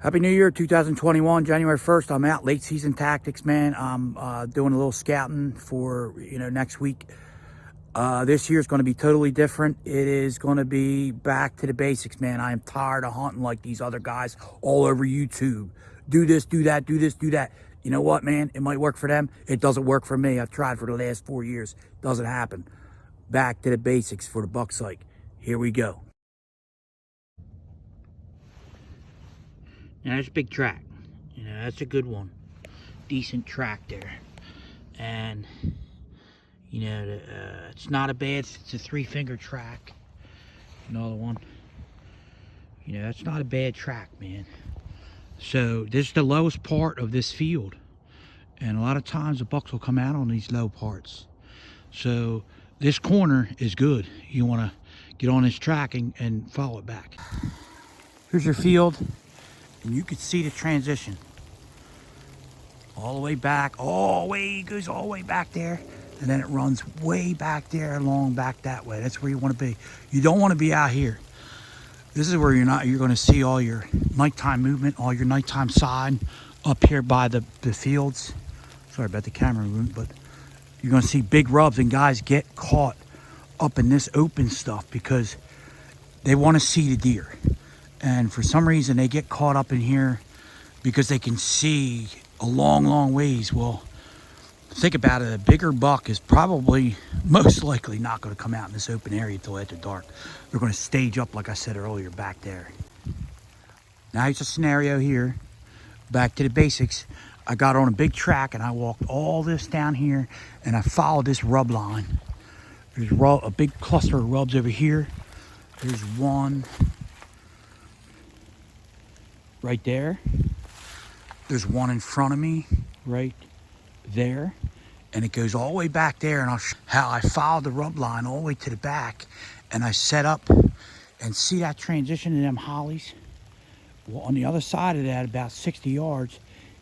Happy New Year, 2021, January 1st. I'm out, late season tactics, man. I'm doing a little scouting for, next week. This year's going to be totally different. It is going to be back to the basics, man. I am tired of hunting like these other guys all over YouTube. Do this, do that, do this, do that. You know what, man? It might work for them. It doesn't work for me. I've tried for the last 4 years. Doesn't happen. Back to the basics for the buck psych. Here we go. Now that's a big track. That's a good one. Decent track there. And, it's not a bad, it's a 3-finger track. Another one. That's not a bad track, man. So this is the lowest part of this field. And a lot of times the bucks will come out on these low parts. So this corner is good. You want to get on this track and follow it back. Here's your field. And you can see the transition all the way back, it goes all the way back there, and then it runs way back there, along back that way. That's where you want to be. You don't want to be out here. This is where you're going to see all your nighttime movement, all your nighttime side up here by the fields. Sorry about the camera movement, but you're going to see big rubs, and guys get caught up in this open stuff because they want to see the deer. And for some reason, they get caught up in here because they can see a long, long ways. Well, think about it. A bigger buck is probably most likely not going to come out in this open area until after dark. They're going to stage up, like I said earlier, back there. Now, here's a scenario here. Back to the basics. I got on a big track, and I walked all this down here, and I followed this rub line. There's a big cluster of rubs over here. There's one right there. There's one in front of me right there, and it goes all the way back there, and I'll show how I followed the rub line all the way to the back, and I set up and see that transition to them hollies. Well, on the other side of that, about 60 yards,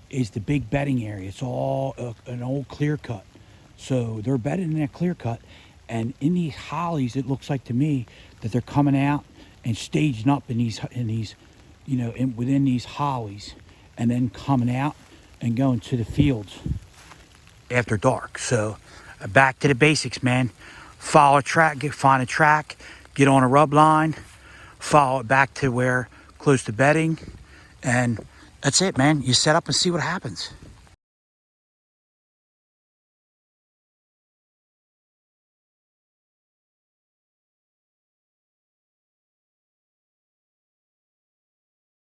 is the big bedding area. It's all an old clear cut, so they're bedded in that clear cut, and in these hollies, it looks like to me that they're coming out and staging up in these within these hollies, and then coming out and going to the fields after dark. So back to the basics, man. Follow a track, find a track, get on a rub line, follow it back to where close to bedding, and that's it, man. You set up and see what happens.